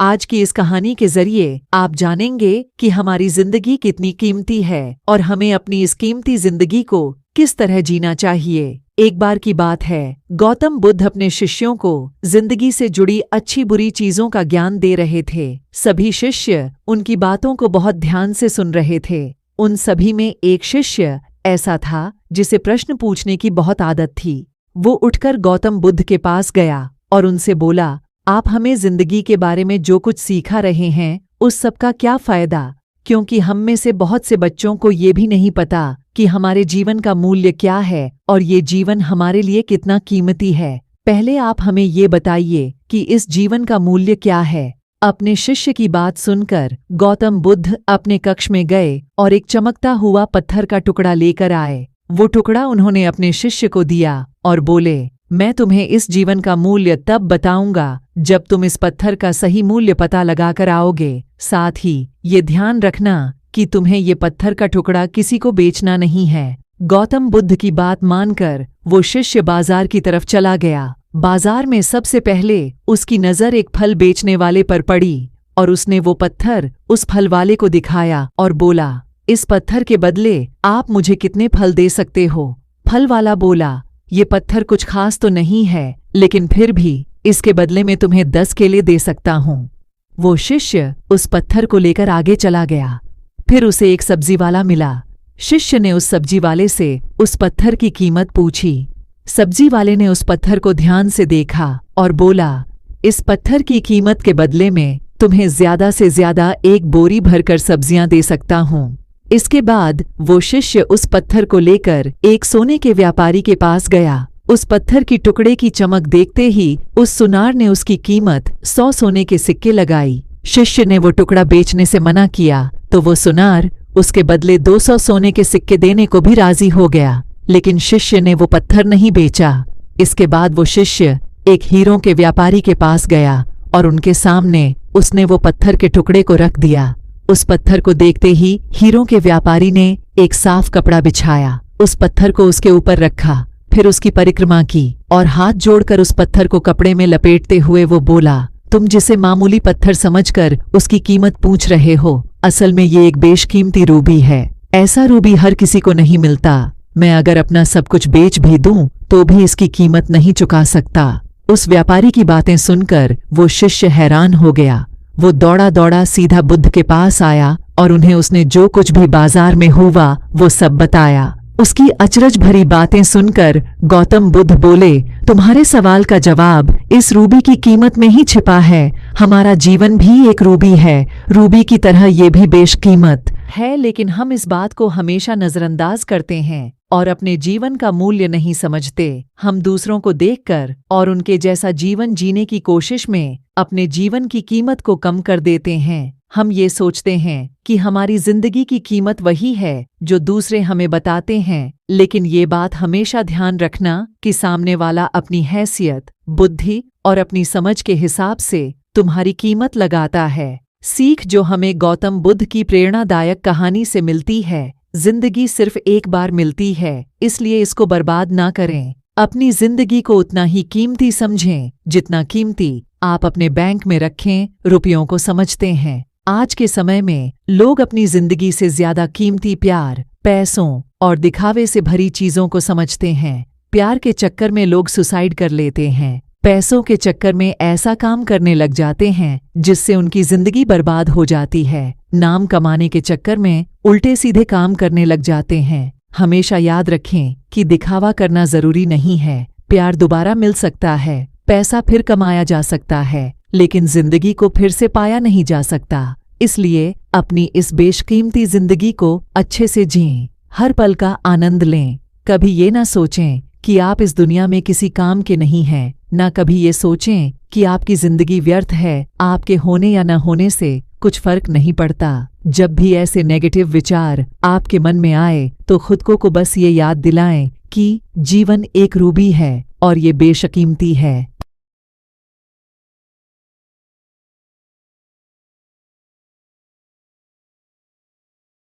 आज की इस कहानी के जरिए आप जानेंगे कि हमारी जिंदगी कितनी कीमती है और हमें अपनी इस कीमती जिंदगी को किस तरह जीना चाहिए। एक बार की बात है, गौतम बुद्ध अपने शिष्यों को जिंदगी से जुड़ी अच्छी बुरी चीजों का ज्ञान दे रहे थे। सभी शिष्य उनकी बातों को बहुत ध्यान से सुन रहे थे। उन सभी में एक शिष्य ऐसा था जिसे प्रश्न पूछने की बहुत आदत थी। वो उठकर गौतम बुद्ध के पास गया और उनसे बोला, आप हमें जिंदगी के बारे में जो कुछ सिखा रहे हैं उस सब का क्या फायदा, क्योंकि हम में से बहुत से बच्चों को ये भी नहीं पता कि हमारे जीवन का मूल्य क्या है और ये जीवन हमारे लिए कितना कीमती है। पहले आप हमें ये बताइए कि इस जीवन का मूल्य क्या है। अपने शिष्य की बात सुनकर गौतम बुद्ध अपने कक्ष में गए और एक चमकता हुआ पत्थर का टुकड़ा लेकर आए। वो टुकड़ा उन्होंने अपने शिष्य को दिया और बोले, मैं तुम्हें इस जीवन का मूल्य तब बताऊंगा जब तुम इस पत्थर का सही मूल्य पता लगाकर आओगे। साथ ही ये ध्यान रखना कि तुम्हें ये पत्थर का टुकड़ा किसी को बेचना नहीं है। गौतम बुद्ध की बात मानकर वो शिष्य बाजार की तरफ चला गया। बाजार में सबसे पहले उसकी नजर एक फल बेचने वाले पर पड़ी और उसने वो पत्थर उस फल वाले को दिखाया और बोला, इस पत्थर के बदले आप मुझे कितने फल दे सकते हो। फल वाला बोला, ये पत्थर कुछ खास तो नहीं है, लेकिन फिर भी इसके बदले में तुम्हें 10 केले दे सकता हूँ। वो शिष्य उस पत्थर को लेकर आगे चला गया। फिर उसे एक सब्जी वाला मिला। शिष्य ने उस सब्जी वाले से उस पत्थर की कीमत पूछी। सब्जी वाले ने उस पत्थर को ध्यान से देखा और बोला, इस पत्थर की कीमत के बदले में तुम्हें ज्यादा से ज्यादा एक बोरी भरकर सब्जियां दे सकता हूँ। इसके बाद वो शिष्य उस पत्थर को लेकर एक सोने के व्यापारी के पास गया। उस पत्थर की टुकड़े की चमक देखते ही उस सुनार ने उसकी कीमत 100 सोने के सिक्के लगाई। शिष्य ने वो टुकड़ा बेचने से मना किया तो वो सुनार उसके बदले 200 सोने के सिक्के देने को भी राजी हो गया, लेकिन शिष्य ने वो पत्थर नहीं बेचा। इसके बाद वो शिष्य एक हीरों के व्यापारी के पास गया और उनके सामने उसने वो पत्थर के टुकड़े को रख दिया। उस पत्थर को देखते ही हीरों के व्यापारी ने एक साफ कपड़ा बिछाया, उस पत्थर को उसके ऊपर रखा, फिर उसकी परिक्रमा की और हाथ जोड़कर उस पत्थर को कपड़े में लपेटते हुए वो बोला, तुम जिसे मामूली पत्थर समझकर उसकी कीमत पूछ रहे हो, असल में ये एक बेशकीमती रूबी है। ऐसा रूबी हर किसी को नहीं मिलता। मैं अगर अपना सब कुछ बेच भी दूं तो भी इसकी कीमत नहीं चुका सकता। उस व्यापारी की बातें सुनकर वो शिष्य हैरान हो गया। वो दौड़ा दौड़ा सीधा बुद्ध के पास आया और उन्हें उसने जो कुछ भी बाजार में हुआ वो सब बताया। उसकी अचरज भरी बातें सुनकर गौतम बुद्ध बोले, तुम्हारे सवाल का जवाब इस रूबी की कीमत में ही छिपा है। हमारा जीवन भी एक रूबी है, रूबी की तरह ये भी बेशकीमत है, लेकिन हम इस बात को हमेशा नजरअंदाज करते हैं और अपने जीवन का मूल्य नहीं समझते। हम दूसरों को देखकर और उनके जैसा जीवन जीने की कोशिश में अपने जीवन की कीमत को कम कर देते हैं। हम ये सोचते हैं कि हमारी जिंदगी की कीमत वही है जो दूसरे हमें बताते हैं, लेकिन ये बात हमेशा ध्यान रखना कि सामने वाला अपनी हैसियत, बुद्धि और अपनी समझ के हिसाब से तुम्हारी कीमत लगाता है। सीख जो हमें गौतम बुद्ध की प्रेरणादायक कहानी से मिलती है, जिंदगी सिर्फ एक बार मिलती है, इसलिए इसको बर्बाद ना करें। अपनी जिंदगी को उतना ही कीमती समझें जितना कीमती आप अपने बैंक में रखें रुपयों को समझते हैं। आज के समय में लोग अपनी जिंदगी से ज्यादा कीमती प्यार, पैसों और दिखावे से भरी चीजों को समझते हैं। प्यार के चक्कर में लोग सुसाइड कर लेते हैं। पैसों के चक्कर में ऐसा काम करने लग जाते हैं जिससे उनकी जिंदगी बर्बाद हो जाती है। नाम कमाने के चक्कर में उल्टे सीधे काम करने लग जाते हैं। हमेशा याद रखें कि दिखावा करना जरूरी नहीं है। प्यार दोबारा मिल सकता है, पैसा फिर कमाया जा सकता है, लेकिन जिंदगी को फिर से पाया नहीं जा सकता। इसलिए अपनी इस बेशकीमती जिंदगी को अच्छे से जिएं, हर पल का आनंद लें। कभी ये ना सोचें कि आप इस दुनिया में किसी काम के नहीं हैं, ना कभी ये सोचें कि आपकी जिंदगी व्यर्थ है। आपके होने या न होने से कुछ फर्क नहीं पड़ता। जब भी ऐसे नेगेटिव विचार आपके मन में आए तो खुद को बस ये याद दिलाएं कि जीवन एक रूबी है और ये बेशकीमती है।